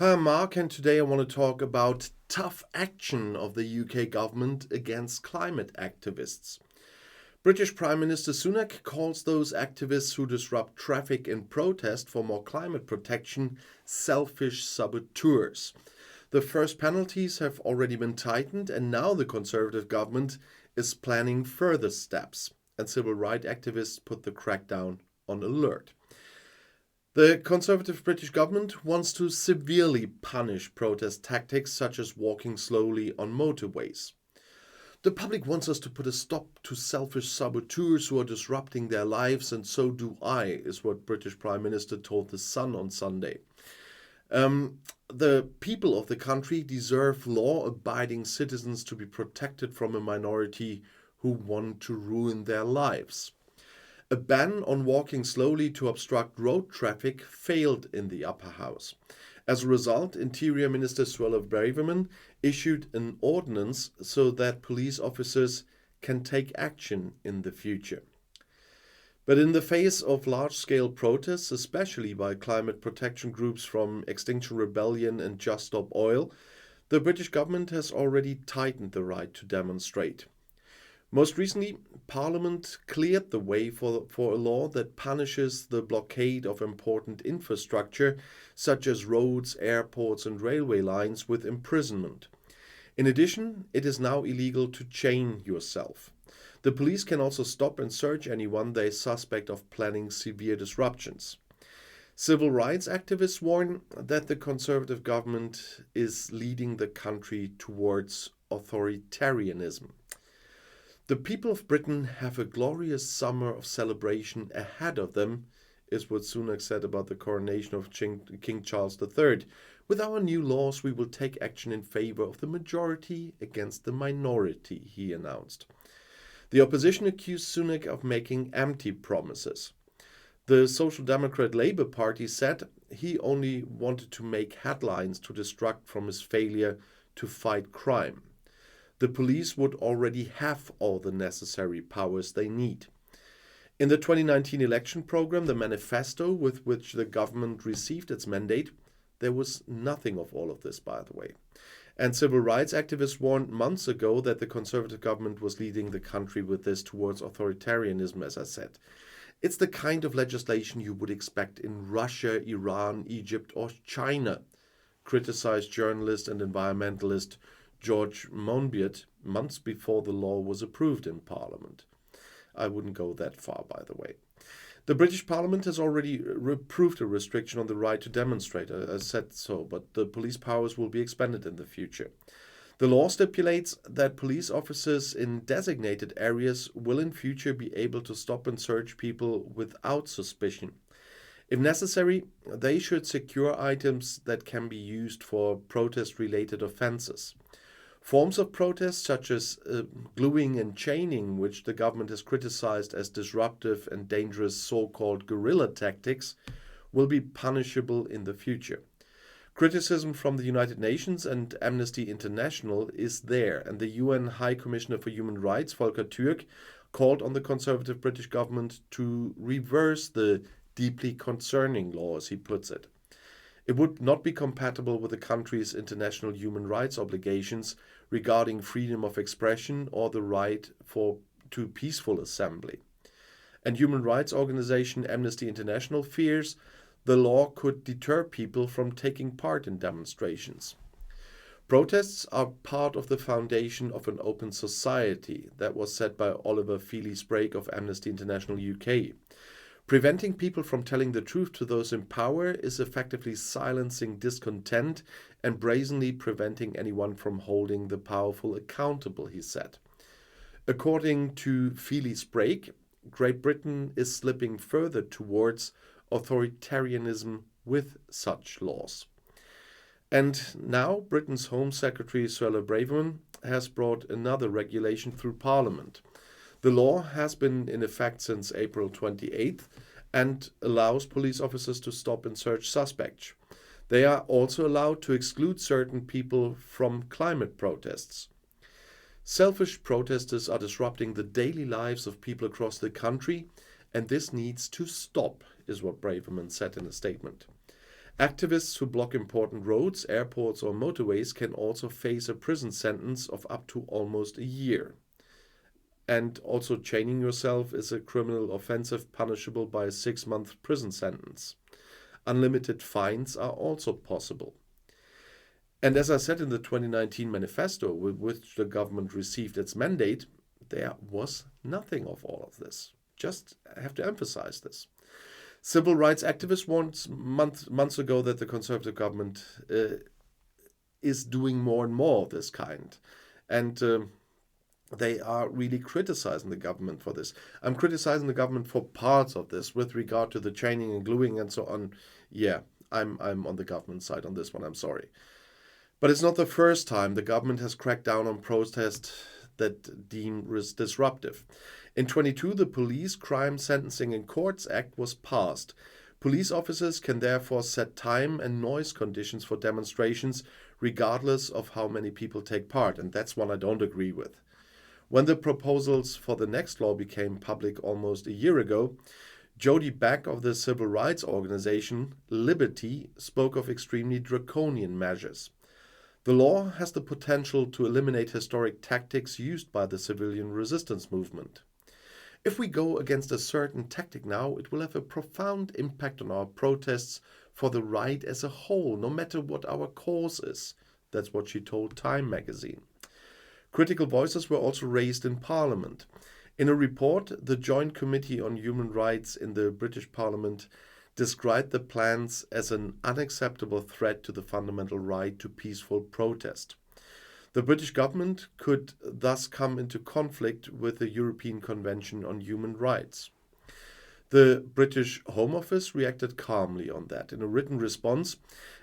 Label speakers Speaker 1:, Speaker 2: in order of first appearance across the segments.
Speaker 1: Hi, I'm Mark, and today I want to talk about tough action of the UK government against climate activists. British Prime Minister Sunak calls those activists who disrupt traffic in protest for more climate protection selfish saboteurs. The first penalties have already been tightened, and now the Conservative government is planning further steps, and civil rights activists put the crackdown on alert. The Conservative British government wants to severely punish protest tactics such as walking slowly on motorways. The public wants us to put a stop to selfish saboteurs who are disrupting their lives, and so do I, is what British Prime Minister told The Sun on Sunday. The people of the country deserve law-abiding citizens to be protected from a minority who want to ruin their lives. A ban on walking slowly to obstruct road traffic failed in the upper house. As a result, Interior Minister Suella Braverman issued an ordinance so that police officers can take action in the future. But in the face of large-scale protests, especially by climate protection groups from Extinction Rebellion and Just Stop Oil, the British government has already tightened the right to demonstrate. Most recently, Parliament cleared the way for a law that punishes the blockade of important infrastructure, such as roads, airports, and railway lines, with imprisonment. In addition, it is now illegal to chain yourself. The police can also stop and search anyone they suspect of planning severe disruptions. Civil rights activists warn that the Conservative government is leading the country towards authoritarianism. The people of Britain have a glorious summer of celebration ahead of them, is what Sunak said about the coronation of King Charles III. With our new laws, we will take action in favor of the majority against the minority, he announced. The opposition accused Sunak of making empty promises. The Social Democrat Labour Party said he only wanted to make headlines to distract from his failure to fight crime. The police would already have all the necessary powers they need. In the 2019 election program, the manifesto with which the government received its mandate, there was nothing of all of this, by the way. And civil rights activists warned months ago that the Conservative government was leading the country with this towards authoritarianism, as I said. It's the kind of legislation you would expect in Russia, Iran, Egypt, or China, criticized journalist and environmentalist George Monbiot months before the law was approved in Parliament. I wouldn't go that far, by the way. The British Parliament has already approved a restriction on the right to demonstrate. I said so, but the police powers will be expanded in the future. The law stipulates that police officers in designated areas will in future be able to stop and search people without suspicion. If necessary, they should secure items that can be used for protest-related offences. Forms of protest such as gluing and chaining, which the government has criticized as disruptive and dangerous so-called guerrilla tactics, will be punishable in the future. Criticism from the United Nations and Amnesty International is there, and the UN High Commissioner for Human Rights, Volker Türk, called on the Conservative British government to reverse the deeply concerning law, as he puts it. It would not be compatible with the country's international human rights obligations regarding freedom of expression or the right to peaceful assembly. And human rights organization Amnesty International fears the law could deter people from taking part in demonstrations. Protests are part of the foundation of an open society, that was said by Oliver Feely-Sprague of Amnesty International UK. Preventing people from telling the truth to those in power is effectively silencing discontent and brazenly preventing anyone from holding the powerful accountable, he said. According to Feely-Sprague, Great Britain is slipping further towards authoritarianism with such laws. And now Britain's Home Secretary Suella Braverman has brought another regulation through Parliament. The law has been in effect since April 28th and allows police officers to stop and search suspects. They are also allowed to exclude certain people from climate protests. Selfish protesters are disrupting the daily lives of people across the country, and this needs to stop, is what Braverman said in a statement. Activists who block important roads, airports, or motorways can also face a prison sentence of up to almost a year. And also, chaining yourself is a criminal offense punishable by a 6-month prison sentence. Unlimited fines are also possible. And as I said in the 2019 manifesto, with which the government received its mandate, there was nothing of all of this. Just have to emphasize this. Civil rights activists warned months ago that the Conservative government is doing more and more of this kind. And they are really criticizing the government for this. I'm criticizing the government for parts of this with regard to the chaining and gluing and so on. Yeah, I'm on the government side on this one, I'm sorry. But it's not the first time the government has cracked down on protests that deem disruptive. In 22, the Police Crime Sentencing in Courts Act was passed. Police officers can therefore set time and noise conditions for demonstrations regardless of how many people take part, and that's one I don't agree with. When the proposals for the next law became public almost a year ago, Jody Beck of the civil rights organization Liberty spoke of extremely draconian measures. The law has the potential to eliminate historic tactics used by the civilian resistance movement. If we go against a certain tactic now, it will have a profound impact on our protests for the right as a whole, no matter what our cause is. That's what she told Time magazine. Critical voices were also raised in Parliament. In a report, the Joint Committee on Human Rights in the British Parliament described the plans as an unacceptable threat to the fundamental right to peaceful protest. The British government could thus come into conflict with the European Convention on Human Rights. The British Home Office reacted calmly on that. In a written response,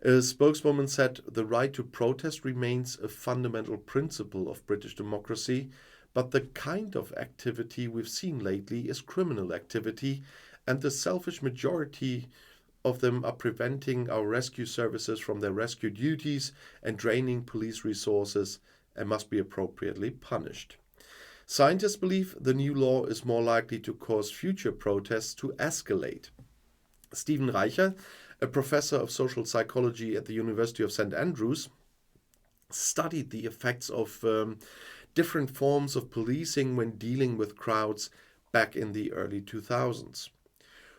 Speaker 1: a spokeswoman said the right to protest remains a fundamental principle of British democracy, but the kind of activity we've seen lately is criminal activity, and the selfish majority of them are preventing our rescue services from their rescue duties and draining police resources and must be appropriately punished. Scientists believe the new law is more likely to cause future protests to escalate. Stephen Reicher, a professor of social psychology at the University of St. Andrews, studied the effects of different forms of policing when dealing with crowds back in the early 2000s.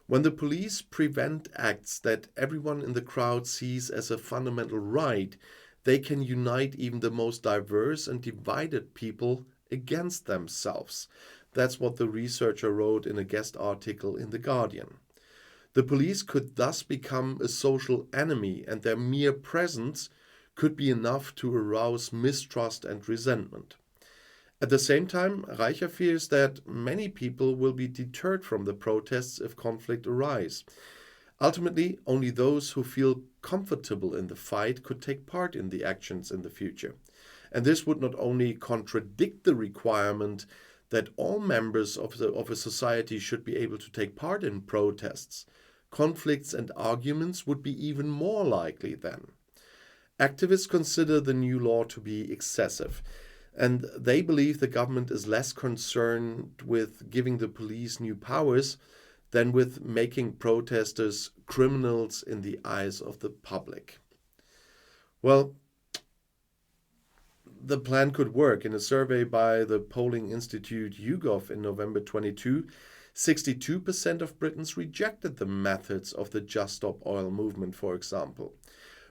Speaker 1: When the police prevent acts that everyone in the crowd sees as a fundamental right, they can unite even the most diverse and divided people against themselves. That's what the researcher wrote in a guest article in The Guardian. The police could thus become a social enemy, and their mere presence could be enough to arouse mistrust and resentment. At the same time, Reicher fears that many people will be deterred from the protests if conflict arises. Ultimately, only those who feel comfortable in the fight could take part in the actions in the future. And this would not only contradict the requirement that all members of a society should be able to take part in protests, conflicts and arguments would be even more likely then. Activists consider the new law to be excessive, and they believe the government is less concerned with giving the police new powers than with making protesters criminals in the eyes of the public. Well, the plan could work. In a survey by the polling institute YouGov in November 22, 62% of Britons rejected the methods of the Just Stop Oil movement, for example.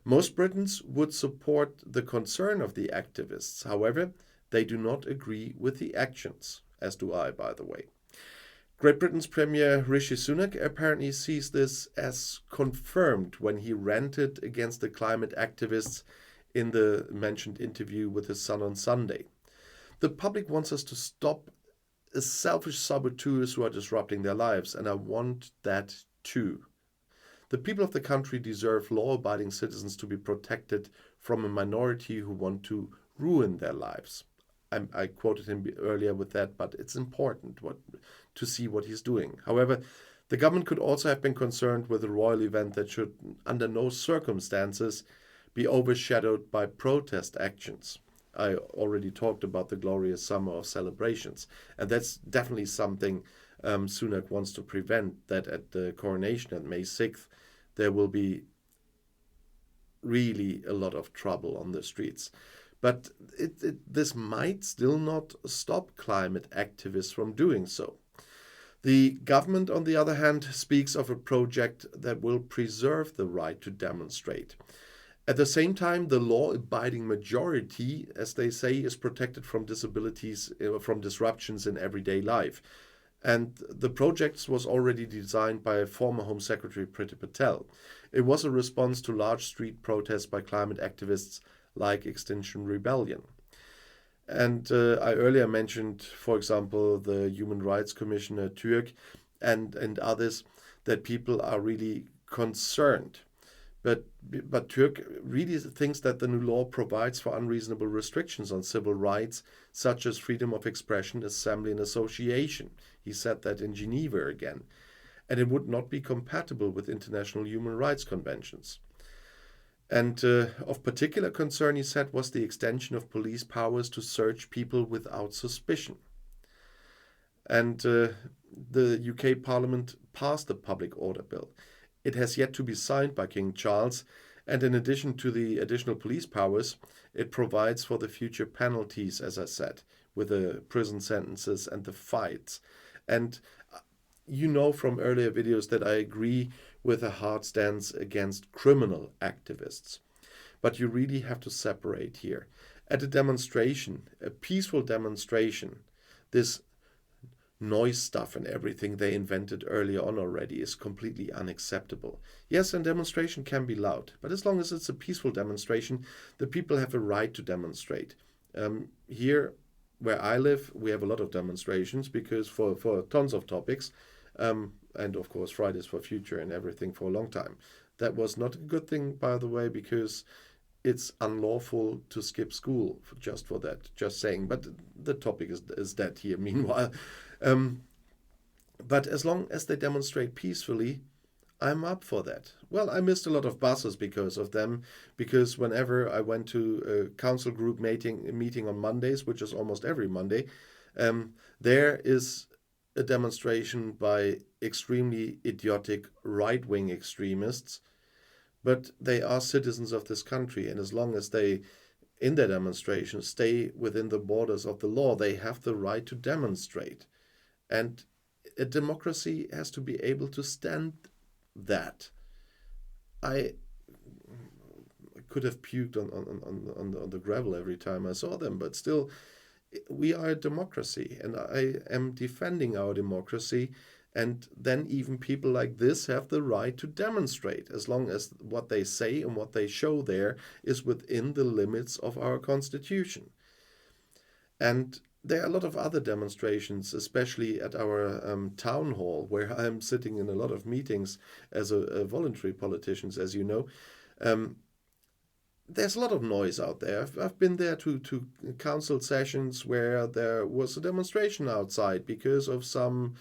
Speaker 1: Most Britons would support the concern of the activists. However, they do not agree with the actions, as do I, by the way. Great Britain's Premier Rishi Sunak apparently sees this as confirmed when he ranted against the climate activists in the mentioned interview with his son on Sunday. The public wants us to stop selfish saboteurs who are disrupting their lives, and I want that too. The people of the country deserve law-abiding citizens to be protected from a minority who want to ruin their lives. I quoted him earlier with that, but it's important to see what he's doing. However, the government could also have been concerned with a royal event that should, under no circumstances, be overshadowed by protest actions. I already talked about the glorious summer of celebrations, and that's definitely something Sunak wants to prevent, that at the coronation on May 6th, there will be really a lot of trouble on the streets. But this might still not stop climate activists from doing so. The government, on the other hand, speaks of a project that will preserve the right to demonstrate. At the same time, the law-abiding majority, as they say, is protected from from disruptions in everyday life. And the project was already designed by former Home Secretary Priti Patel. It was a response to large street protests by climate activists like Extinction Rebellion. And I earlier mentioned, for example, the Human Rights Commissioner Türk and others, that people are really concerned. But Türk really thinks that the new law provides for unreasonable restrictions on civil rights, such as freedom of expression, assembly, and association. He said that in Geneva again. And it would not be compatible with international human rights conventions. And of particular concern, he said, was the extension of police powers to search people without suspicion. And the UK Parliament passed the Public Order Bill. It has yet to be signed by King Charles, and in addition to the additional police powers, it provides for the future penalties, as I said, with the prison sentences and the fines. And you know from earlier videos that I agree with a hard stance against criminal activists. But you really have to separate here. At a demonstration, a peaceful demonstration, this noise stuff and everything they invented earlier on already is completely unacceptable. Yes, and demonstration can be loud, but as long as it's a peaceful demonstration, the people have a right to demonstrate. Here, where I live, we have a lot of demonstrations because for tons of topics, and of course Fridays for Future and everything for a long time. That was not a good thing, by the way, because it's unlawful to skip school just for that, just saying. But the topic is dead here, meanwhile. But as long as they demonstrate peacefully, I'm up for that. Well, I missed a lot of buses because of them, because whenever I went to a council group meeting on Mondays, which is almost every Monday, there is a demonstration by extremely idiotic right-wing extremists, but they are citizens of this country, and as long as they, in their demonstration, stay within the borders of the law, they have the right to demonstrate. And a democracy has to be able to stand that. I could have puked on the gravel every time I saw them, but still, we are a democracy, and I am defending our democracy. And then even people like this have the right to demonstrate, as long as what they say and what they show there is within the limits of our Constitution. And there are a lot of other demonstrations, especially at our town hall, where I'm sitting in a lot of meetings as a voluntary politician, as you know. There's a lot of noise out there. I've been there to council sessions where there was a demonstration outside because of some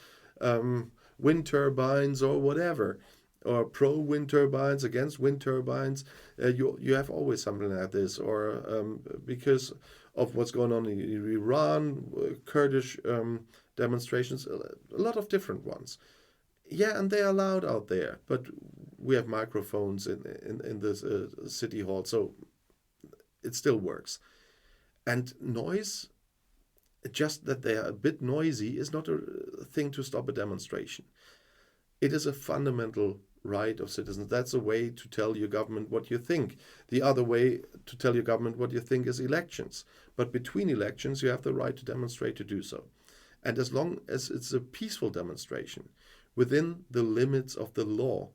Speaker 1: wind turbines or whatever, or pro wind turbines, against wind turbines. You have always something like this, or because of what's going on in Iran, Kurdish demonstrations, a lot of different ones. Yeah, and they are loud out there, but we have microphones in this city hall, so it still works. And noise, just that they are a bit noisy, is not a thing to stop a demonstration. It is a fundamental right of citizens. That's a way to tell your government what you think. The other way to tell your government what you think is elections. But between elections, you have the right to demonstrate to do so. And as long as it's a peaceful demonstration, within the limits of the law,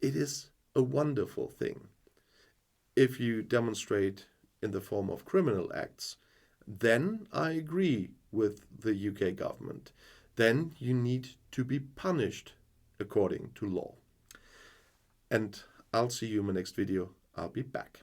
Speaker 1: it is a wonderful thing. If you demonstrate in the form of criminal acts, then I agree with the UK government. Then you need to be punished according to law. And I'll see you in my next video. I'll be back.